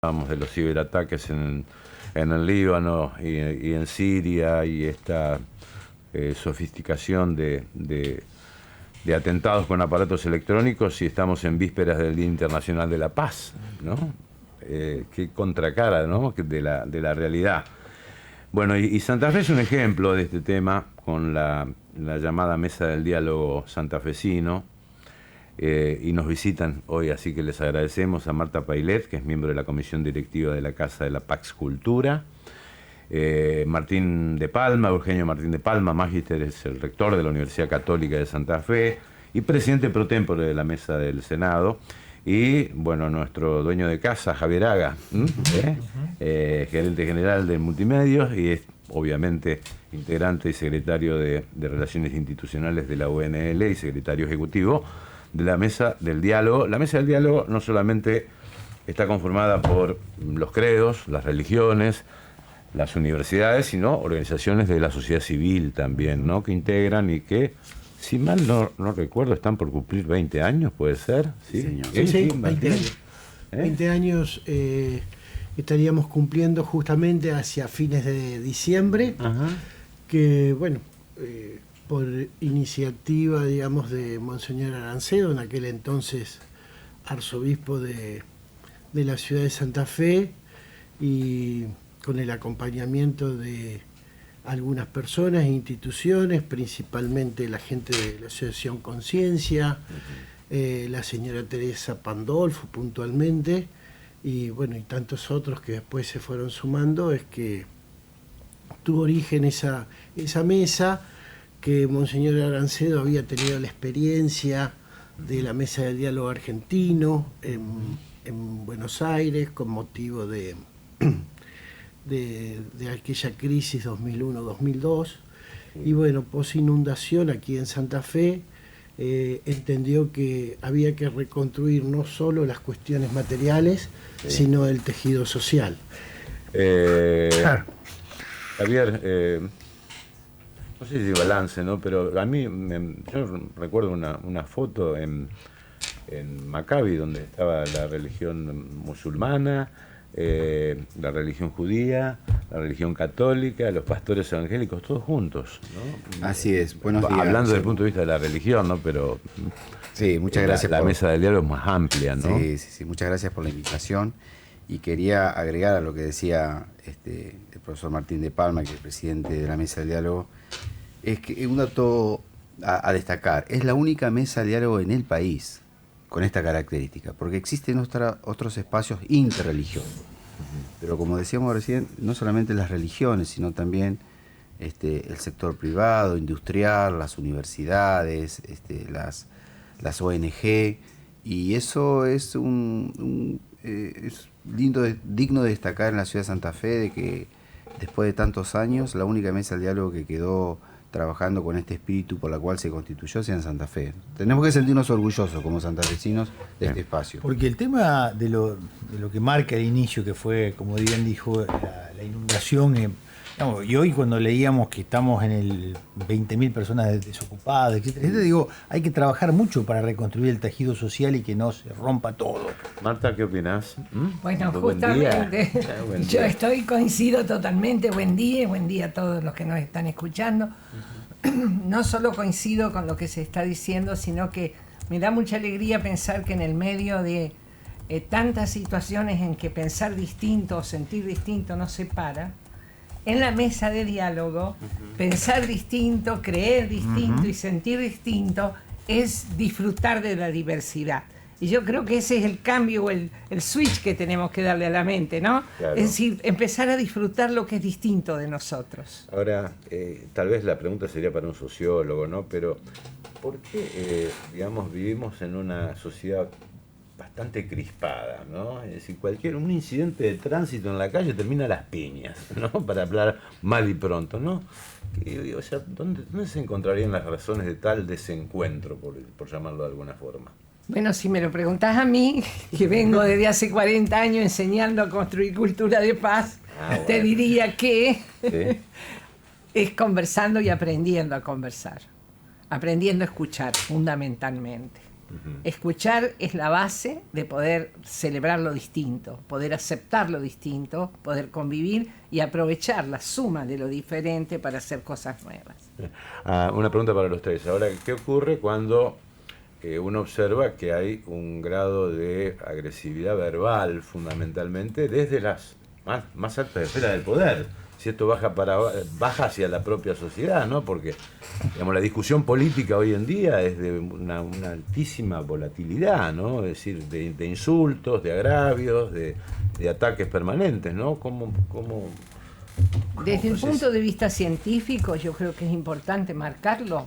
Hablamos de los ciberataques en el Líbano y en Siria y esta sofisticación de atentados con aparatos electrónicos, y estamos en vísperas del Día Internacional de la Paz, ¿no? Qué contracara, ¿no?, de la realidad. Bueno, y Santa Fe es un ejemplo de este tema con la llamada Mesa del Diálogo Santafesino. Y nos visitan hoy, así que les agradecemos a Marta Pailet, que es miembro de la comisión directiva de la Casa de la Pax Cultura, Martín de Palma, Eugenio Martín de Palma, magíster, es el rector de la Universidad Católica de Santa Fe y presidente pro tempore de la Mesa del Senado, y bueno, nuestro dueño de casa, Javier Haga, gerente general de Multimedios, y es obviamente integrante y secretario de Relaciones Institucionales de la UNL y secretario ejecutivo de la Mesa del Diálogo. La Mesa del Diálogo no solamente está conformada por los credos, las religiones, las universidades, sino organizaciones de la sociedad civil también, ¿no?, que integran y que, si mal no recuerdo, están por cumplir 20 años, ¿puede ser? Sí, señor. Sí, 20 años. 20 años estaríamos cumpliendo justamente hacia fines de diciembre. Ajá. Que, bueno, por iniciativa, digamos, de Monseñor Arancedo, en aquel entonces arzobispo de la ciudad de Santa Fe, y con el acompañamiento de algunas personas e instituciones, principalmente la gente de la Asociación Conciencia, la señora Teresa Pandolfo puntualmente, y bueno, y tantos otros que después se fueron sumando, es que tuvo origen esa mesa, que Monseñor Arancedo había tenido la experiencia de la Mesa del Diálogo Argentino en Buenos Aires con motivo de aquella crisis 2001-2002, y bueno, pos inundación aquí en Santa Fe, entendió que había que reconstruir no solo las cuestiones materiales, sino el tejido social. Claro. Javier, no sé si balance, ¿no?, pero a mí, yo recuerdo una foto en Maccabi, donde estaba la religión musulmana, la religión judía, la religión católica, los pastores evangélicos, todos juntos, ¿no? Así es, buenos días. Hablando desde el punto de vista de la religión, ¿no?, pero sí, muchas gracias. La Mesa del Diálogo es más amplia, ¿no? Sí, muchas gracias por la invitación. Y quería agregar a lo que decía el profesor Martín de Palma, que es el presidente de la Mesa del Diálogo, es que un dato a destacar: es la única mesa de diálogo en el país con esta característica, porque existen otros espacios interreligiosos. Pero como decíamos recién, no solamente las religiones, sino también el sector privado, industrial, las universidades, las ONG, y eso es es digno de destacar en la ciudad de Santa Fe, de que después de tantos años, la única mesa de diálogo que quedó trabajando con este espíritu por la cual se constituyó sea en Santa Fe. Tenemos que sentirnos orgullosos como santafesinos de este espacio. Porque el tema de lo que marca el inicio, que fue, como bien dijo, la inundación, y hoy cuando leíamos que estamos en el 20.000 personas desocupadas, etcétera, digo, hay que trabajar mucho para reconstruir el tejido social y que no se rompa todo. Marta, ¿qué opinás? Bueno, Buen justamente, buen yo día. coincido totalmente. Buen día a todos los que nos están escuchando. No solo coincido con lo que se está diciendo, sino que me da mucha alegría pensar que en el medio de tantas situaciones en que pensar distinto o sentir distinto no se para, en la mesa de diálogo, pensar distinto, creer distinto y sentir distinto es disfrutar de la diversidad. Y yo creo que ese es el cambio, el switch que tenemos que darle a la mente, ¿no? Claro. Es decir, empezar a disfrutar lo que es distinto de nosotros. Ahora, tal vez la pregunta sería para un sociólogo, ¿no? Pero, ¿por qué, digamos, vivimos en una sociedad bastante crispada, ¿no? Es decir, un incidente de tránsito en la calle termina a las piñas, ¿no?, para hablar mal y pronto, ¿no? O sea, ¿dónde se encontrarían las razones de tal desencuentro, por llamarlo de alguna forma? Bueno, si me lo preguntás a mí, que vengo desde hace 40 años enseñando a construir cultura de paz, bueno, te diría que ¿sí?, es conversando y aprendiendo a conversar, aprendiendo a escuchar fundamentalmente. Escuchar es la base de poder celebrar lo distinto, poder aceptar lo distinto, poder convivir y aprovechar la suma de lo diferente para hacer cosas nuevas. Una pregunta para los tres. Ahora, ¿qué ocurre cuando uno observa que hay un grado de agresividad verbal, fundamentalmente, desde las más altas esferas del poder? Si esto baja hacia la propia sociedad, ¿no? Porque, digamos, la discusión política hoy en día es de una altísima volatilidad, ¿no? Es decir, de insultos, de agravios, de ataques permanentes, ¿no? Desde el punto de vista científico, yo creo que es importante marcarlo.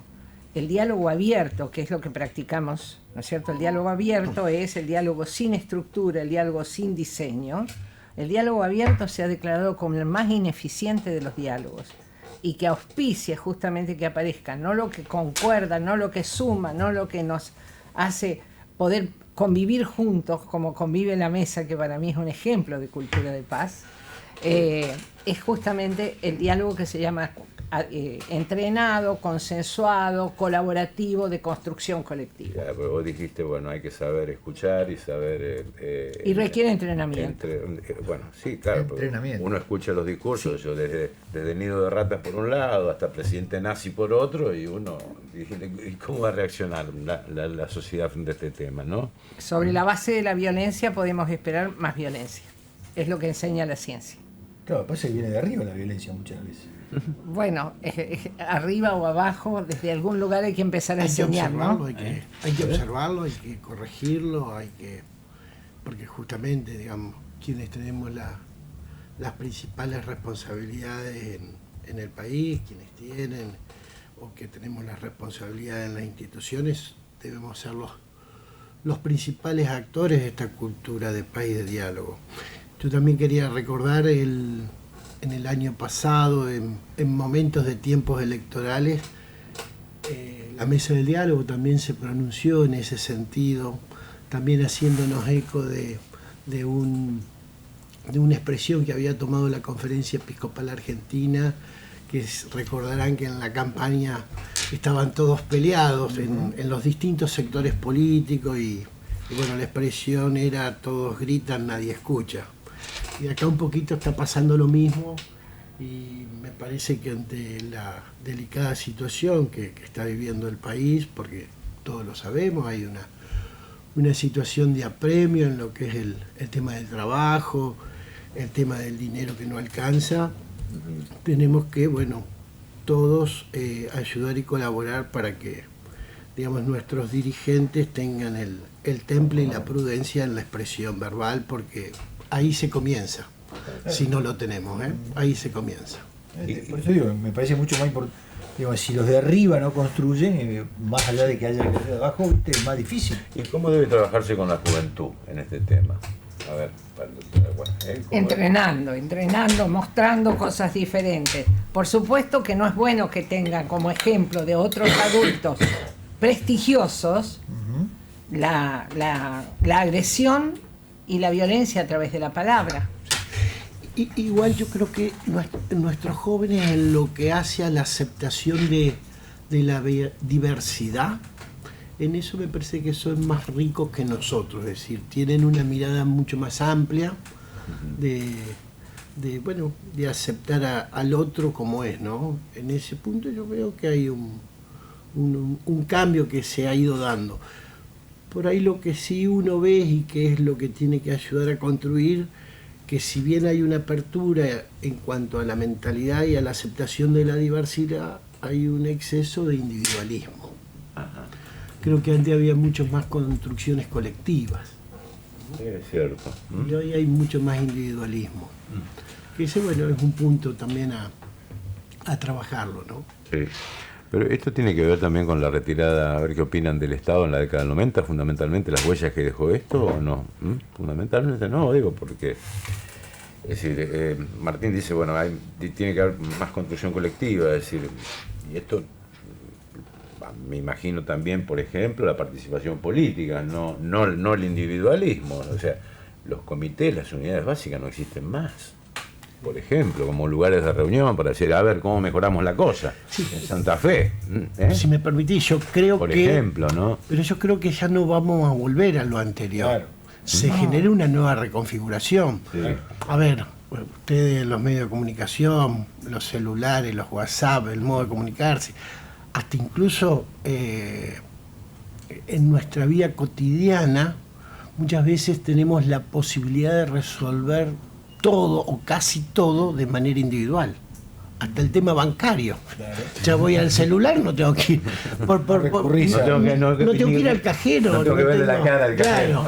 El diálogo abierto, que es lo que practicamos, ¿no es cierto? El diálogo abierto es el diálogo sin estructura, el diálogo sin diseño. El diálogo abierto se ha declarado como el más ineficiente de los diálogos y que auspicia justamente que aparezca no lo que concuerda, no lo que suma, no lo que nos hace poder convivir juntos como convive la mesa, que para mí es un ejemplo de cultura de paz. Es justamente el diálogo que se llama entrenado, consensuado, colaborativo, de construcción colectiva. Ya, pero vos dijiste, bueno, hay que saber escuchar y saber... y requiere entrenamiento. Bueno, sí, claro, uno escucha los discursos, sí. Yo desde Nido de Ratas por un lado, hasta Presidente Nazi por otro, y uno dice, ¿y cómo va a reaccionar la sociedad frente a este tema, no? Sobre la base de la violencia podemos esperar más violencia. Es lo que enseña la ciencia. Claro, pasa que viene de arriba la violencia muchas veces. Bueno, arriba o abajo, desde algún lugar hay que empezar a enseñar, ¿no? Hay que observarlo, hay que corregirlo, porque justamente, digamos, quienes tenemos las principales responsabilidades en el país, quienes tienen o que tenemos las responsabilidades en las instituciones, debemos ser los principales actores de esta cultura de paz y de diálogo. Yo también quería recordar en el año pasado, en momentos de tiempos electorales, la Mesa del Diálogo también se pronunció en ese sentido, también haciéndonos eco de una expresión que había tomado la Conferencia Episcopal Argentina, que recordarán que en la campaña estaban todos peleados en los distintos sectores políticos y bueno, la expresión era todos gritan, nadie escucha. Y acá un poquito está pasando lo mismo y me parece que ante la delicada situación que está viviendo el país, porque todos lo sabemos, hay una situación de apremio en lo que es el tema del trabajo, el tema del dinero que no alcanza, tenemos que, bueno, todos ayudar y colaborar para que, digamos, nuestros dirigentes tengan el temple y la prudencia en la expresión verbal, porque ahí se comienza, si no lo tenemos, ahí se comienza. Por eso digo, me parece mucho más importante, digo, si los de arriba no construyen, más allá de que haya que de abajo, ¿viste? Es más difícil. ¿Y cómo debe trabajarse con la juventud en este tema? A ver, entrenando, mostrando cosas diferentes. Por supuesto que no es bueno que tengan como ejemplo de otros adultos prestigiosos la agresión y la violencia a través de la palabra. Igual yo creo que nuestros jóvenes, en lo que hace a la aceptación de la diversidad, en eso me parece que son más ricos que nosotros, es decir, tienen una mirada mucho más amplia de aceptar al otro como es, ¿no? En ese punto yo veo que hay un cambio que se ha ido dando. Por ahí lo que sí uno ve y que es lo que tiene que ayudar a construir, que si bien hay una apertura en cuanto a la mentalidad y a la aceptación de la diversidad, hay un exceso de individualismo. Ajá. Creo que antes había muchas más construcciones colectivas. Es cierto. Y hoy hay mucho más individualismo. Que ese, bueno, es un punto también a trabajarlo, ¿no? Sí. Pero esto tiene que ver también con la retirada, a ver qué opinan del Estado en la década del 90, fundamentalmente las huellas que dejó esto, ¿o no? Fundamentalmente no, digo, porque, es decir, Martín dice, bueno, tiene que haber más construcción colectiva, es decir, y esto, me imagino también, por ejemplo, la participación política, no el individualismo, o sea, los comités, las unidades básicas no existen más. por ejemplo, como lugares de reunión para decir, a ver, ¿cómo mejoramos la cosa? Sí. En Santa Fe. Si me permitís, yo creo Por que... ejemplo, ¿no? Pero yo creo que ya no vamos a volver a lo anterior. Claro. Se genera una nueva reconfiguración. Sí. A ver, ustedes, los medios de comunicación, los celulares, los WhatsApp, el modo de comunicarse, hasta incluso en nuestra vida cotidiana, muchas veces tenemos la posibilidad de resolver todo o casi todo de manera individual. Hasta el tema bancario. Ya voy al celular, no tengo que ir. No tengo que ir al cajero. No tengo que verle la cara al cajero.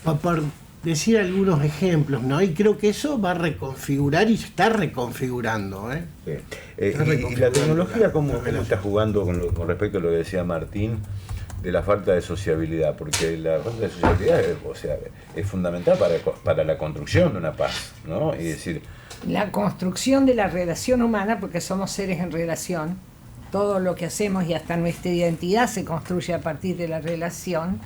Claro. Por decir algunos ejemplos, ¿no? Y creo que eso va a reconfigurar y se está reconfigurando. Sí. Y la tecnología, ¿cómo está jugando con respecto a lo que decía Martín, de la falta de sociabilidad? Porque la falta de sociabilidad es fundamental para la construcción de una paz, ¿no? Es decir, la construcción de la relación humana, porque somos seres en relación, todo lo que hacemos y hasta nuestra identidad se construye a partir de la relación,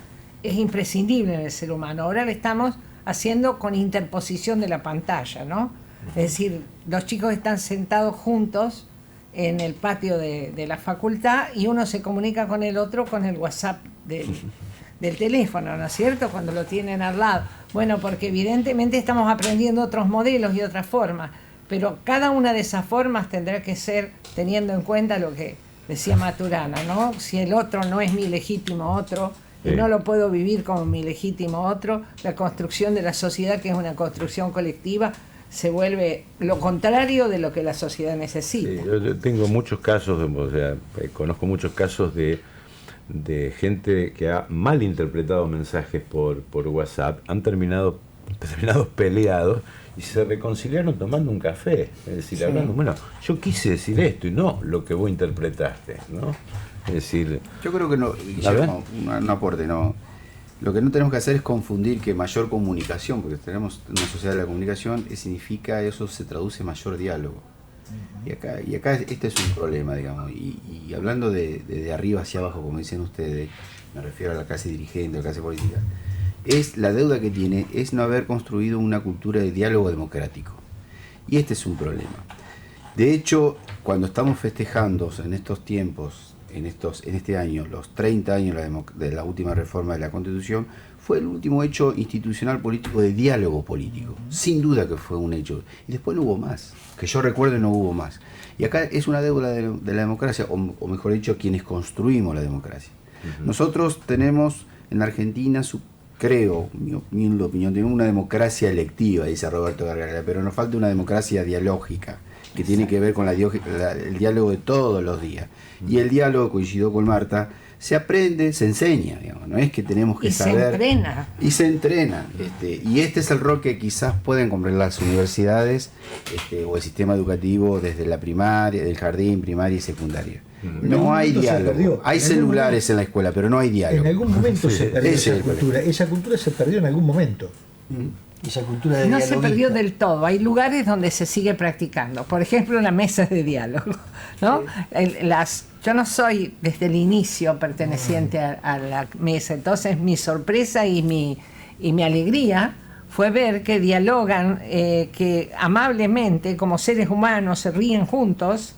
es imprescindible en el ser humano. Ahora lo estamos haciendo con interposición de la pantalla, ¿no? Es decir, los chicos están sentados juntos en el patio de la facultad y uno se comunica con el otro con el WhatsApp del teléfono, ¿no es cierto? Cuando lo tienen al lado. Bueno, porque evidentemente estamos aprendiendo otros modelos y otras formas, pero cada una de esas formas tendrá que ser teniendo en cuenta lo que decía Maturana, ¿no? Si el otro no es mi legítimo otro y no lo puedo vivir como mi legítimo otro, la construcción de la sociedad, que es una construcción colectiva, se vuelve lo contrario de lo que la sociedad necesita. Sí, yo tengo muchos casos, conozco muchos casos de gente que ha malinterpretado mensajes por WhatsApp, han terminado peleados y se reconciliaron tomando un café, es decir, hablando, bueno, yo quise decir esto y no lo que vos interpretaste, ¿no? Es decir, yo creo que no, Guillermo, un aporte, no. Lo que no tenemos que hacer es confundir que mayor comunicación, porque tenemos una sociedad de la comunicación, significa eso se traduce en mayor diálogo. Y acá este es un problema, digamos, y hablando de arriba hacia abajo, como dicen ustedes, me refiero a la clase dirigente, a la clase política, es la deuda que tiene, es no haber construido una cultura de diálogo democrático. Y este es un problema. De hecho, cuando estamos festejando en estos tiempos, en este año, los 30 años de la última reforma de la Constitución, fue el último hecho institucional político de diálogo político. Sin duda que fue un hecho. Y después no hubo más. Que yo recuerde, no hubo más. Y acá es una deuda de la democracia, o mejor dicho, quienes construimos la democracia. Nosotros tenemos en Argentina, creo, mi opinión, tenemos una democracia electiva, dice Roberto Gargala, pero nos falta una democracia dialógica, que tiene que ver con el diálogo de todos los días. Y el diálogo, coincidió con Marta, se aprende, se enseña, digamos, no es que tenemos que saber. Se entrena. Y se entrena. Y este es el rol que quizás pueden comprender las universidades o el sistema educativo desde la primaria, del jardín, primaria y secundaria. No hay diálogo. Hay celulares en la escuela, pero no hay diálogo. En algún momento se perdió esa cultura. Esa cultura se perdió en algún momento. Esa cultura de no dialoguista. se perdió del todo. Hay lugares donde se sigue practicando. Por ejemplo, las mesas de diálogo, ¿no? Sí. Yo no soy desde el inicio perteneciente a la mesa, entonces mi sorpresa y mi alegría fue ver que dialogan, que amablemente, como seres humanos, se ríen juntos,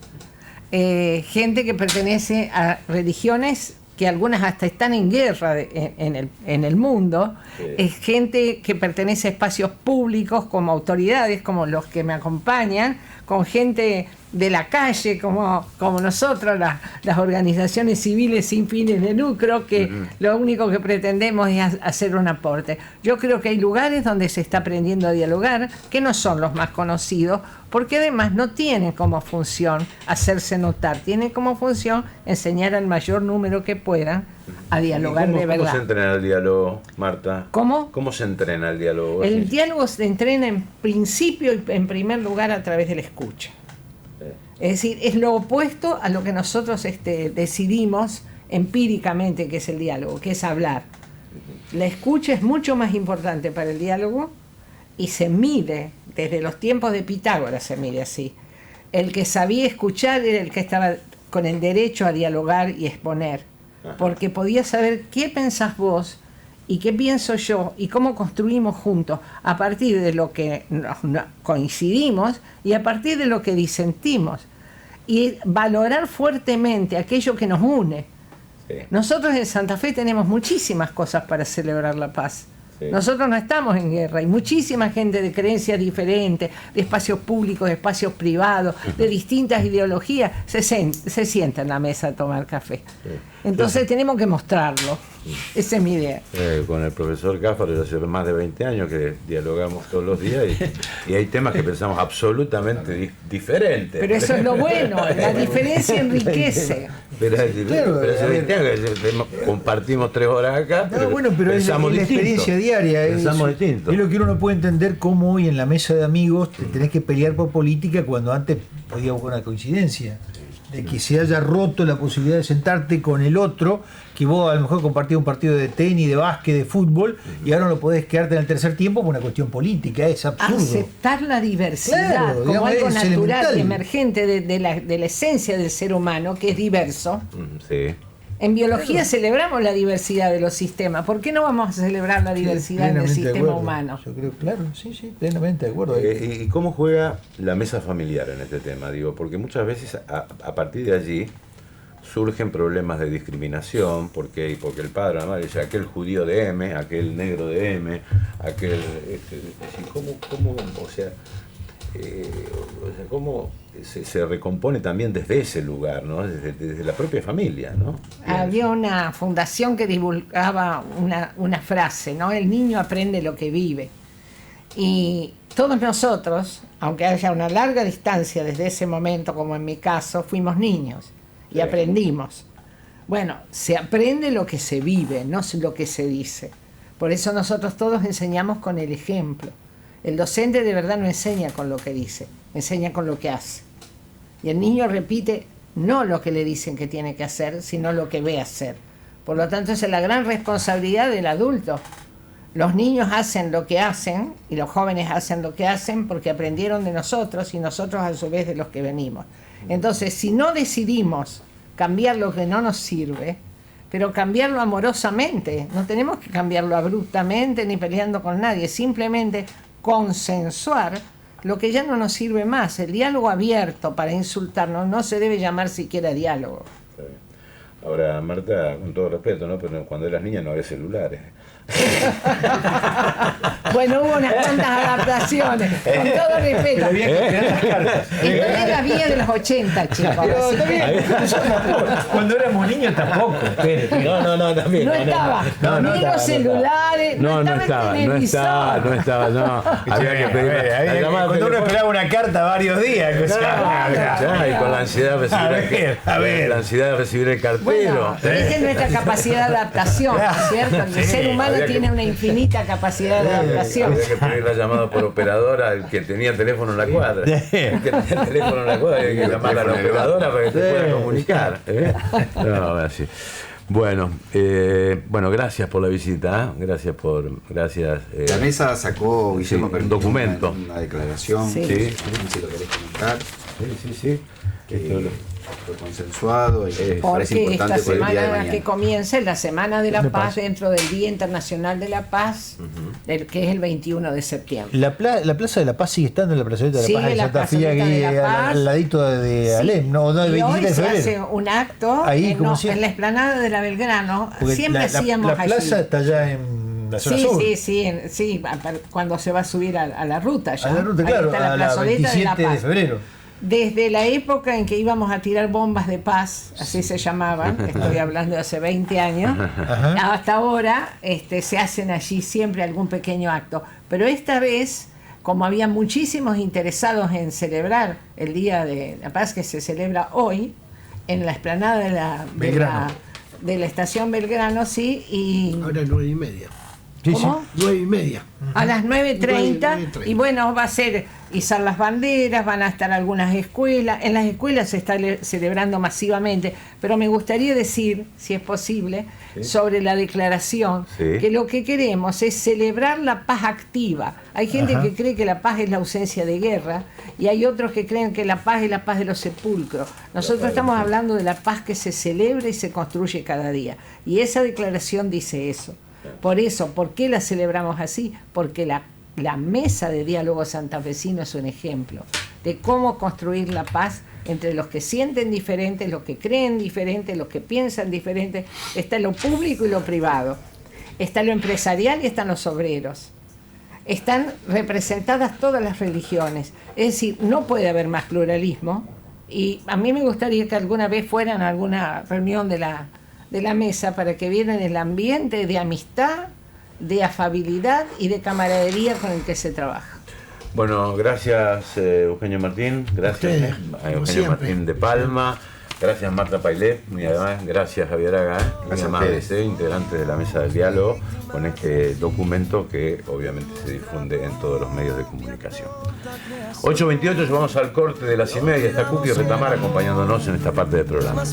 gente que pertenece a religiones que algunas hasta están en guerra en el mundo, es gente que pertenece a espacios públicos como autoridades, como los que me acompañan, con gente de la calle, como nosotros, las organizaciones civiles sin fines de lucro, que lo único que pretendemos es hacer un aporte. Yo creo que hay lugares donde se está aprendiendo a dialogar, que no son los más conocidos, porque además no tienen como función hacerse notar, tienen como función enseñar al mayor número que puedan a dialogar de verdad. ¿Cómo se entrena el diálogo, Marta? ¿Cómo? ¿Cómo se entrena el diálogo? El diálogo se entrena en principio y en primer lugar a través de la escucha. Es decir, es lo opuesto a lo que nosotros decidimos empíricamente que es el diálogo, que es hablar. La escucha es mucho más importante para el diálogo y se mide, desde los tiempos de Pitágoras se mide así. El que sabía escuchar era el que estaba con el derecho a dialogar y exponer, porque podía saber qué pensás vos y qué pienso yo y cómo construimos juntos a partir de lo que coincidimos y a partir de lo que disentimos, y valorar fuertemente aquello que nos une. Sí. Nosotros en Santa Fe tenemos muchísimas cosas para celebrar la paz. Sí. Nosotros no estamos en guerra, hay muchísima gente de creencias diferentes, de espacios públicos, de espacios privados, de distintas ideologías, se sienta en la mesa a tomar café. Sí. Entonces tenemos que mostrarlo. Esa es mi idea. Con el profesor Cáfaro hace más de 20 años que dialogamos todos los días y hay temas que pensamos absolutamente diferentes. Pero eso es lo bueno, la diferencia enriquece. Pero hace 20 años que compartimos 3 horas acá, pero, pero pensamos es la distinto. experiencia diaria. Pensamos distinto. Es lo que uno no puede entender, cómo hoy en la mesa de amigos te tenés que pelear por política cuando antes podía buscar una coincidencia. De que se haya roto la posibilidad de sentarte con el otro, que vos a lo mejor compartías un partido de tenis, de básquet, de fútbol, y ahora no podés quedarte en el tercer tiempo por una cuestión política. Es absurdo. Aceptar la diversidad, Claro, como digamos, algo es natural elemental. y emergente de la esencia del ser humano, que es diverso. Sí. En biología celebramos la diversidad de los sistemas. ¿Por qué no vamos a celebrar la diversidad del Plenamente de sistema acuerdo. humano? Yo creo, claro, sí, plenamente de acuerdo. ¿Y cómo juega la mesa familiar en este tema? Digo, porque muchas veces a partir de allí surgen problemas de discriminación, porque el padre o la madre dice aquel judío de M, aquel negro de M, aquel... ¿Cómo se recompone también desde ese lugar, ¿no? Desde la propia familia, ¿no? Había una fundación que divulgaba una frase, ¿no? El niño aprende lo que vive. Y todos nosotros, aunque haya una larga distancia desde ese momento, como en mi caso, fuimos niños y Sí. aprendimos. Bueno, se aprende lo que se vive, no lo que se dice. Por eso nosotros todos enseñamos con el ejemplo. El docente de verdad no enseña con lo que dice, enseña con lo que hace. Y el niño repite no lo que le dicen que tiene que hacer, sino lo que ve hacer. Por lo tanto, esa es la gran responsabilidad del adulto. Los niños hacen lo que hacen y los jóvenes hacen lo que hacen porque aprendieron de nosotros y nosotros a su vez de los que venimos. Entonces, si no decidimos cambiar lo que no nos sirve, pero cambiarlo amorosamente, no tenemos que cambiarlo abruptamente ni peleando con nadie, simplemente consensuar lo que ya no nos sirve más. El diálogo abierto para insultarnos no se debe llamar siquiera diálogo. Ahora, Marta, con todo respeto, ¿no? Pero cuando eras niña no había celulares. Bueno, hubo unas cuantas adaptaciones, con todo respeto. Esto es la vía de los 80, chicos. así que Cuando éramos niños tampoco. No, también. no estaba, ni los celulares, no estaba el televisor. No estaba. Había que pedir. Cuando uno esperaba una carta varios días. Y con la ansiedad de recibir el cartero. Bueno, esa es nuestra capacidad de adaptación, ¿no es cierto? El ser humano había que- tiene una infinita capacidad de adaptación. Había que pedir la llamada por operadora al que tenía teléfono en la cuadra. El que tenía teléfono en la cuadra había que llamar a la operadora para que te pueda comunicar. No, así. Bueno, gracias por la visita. Gracias. La mesa sacó, Guillermo, un permíteme, documento. una declaración. Sí. Sí. Si lo querés comentar. Sí. Fue consensuado y parece Porque esta importante por el día de semana mañana. que comienza es la Semana de la Paz dentro del Día Internacional de la Paz, que es el 21 de septiembre. La Plaza de la Paz sigue estando en la Plazoleta de la Sigue Paz en la Santa Fe, Plazoleta aquí de la Paz. al ladito de Sí. Alem, no, del Y 27 hoy de se hace febrero. un acto Ahí, como siempre. en la explanada de la Belgrano. Porque Siempre la hacíamos plaza allí. está allá en la zona Sí, sur. sí, cuando se va a subir a la ruta ya. A la ruta, Ahí claro, está la a la plazoleta de la 27 de Paz. febrero. Desde la época en que íbamos a tirar bombas de paz, así se llamaban, estoy hablando de hace 20 años, Ajá. hasta ahora se hacen allí siempre algún pequeño acto. Pero esta vez, como había muchísimos interesados en celebrar el Día de la Paz que se celebra hoy, en la explanada Belgrano. de la estación Belgrano, sí, y... Ahora 9:30. Sí, ¿Cómo? 9:30. A las 9:30 9:30. y bueno, va a ser izar las banderas, van a estar algunas escuelas, en las escuelas se está celebrando masivamente, pero me gustaría decir, si es posible, sobre la declaración, Sí. que lo que queremos es celebrar la paz activa. Hay gente Ajá. que cree que la paz es la ausencia de guerra y hay otros que creen que la paz es la paz de los sepulcros. Nosotros estamos hablando de la paz que se celebra y se construye cada día y esa declaración dice eso. Por eso, ¿por qué la celebramos así? Porque la mesa de diálogo santafesino es un ejemplo de cómo construir la paz entre los que sienten diferentes, los que creen diferentes, los que piensan diferentes. Está lo público y lo privado. Está lo empresarial y están los obreros. Están representadas todas las religiones. Es decir, no puede haber más pluralismo. Y a mí me gustaría que alguna vez fueran a alguna reunión de la mesa para que vieran el ambiente de amistad, de afabilidad y de camaradería con el que se trabaja. Bueno, gracias Eugenio Martín, gracias a Eugenio Martín de Palma, gracias Marta Pailet, muy además, gracias Javier Aga, muy amables, integrante de la Mesa del Diálogo, con este documento que obviamente se difunde en todos los medios de comunicación. 8:28, llevamos al corte de las 6:30, está Cookie Retamar acompañándonos en esta parte del programa.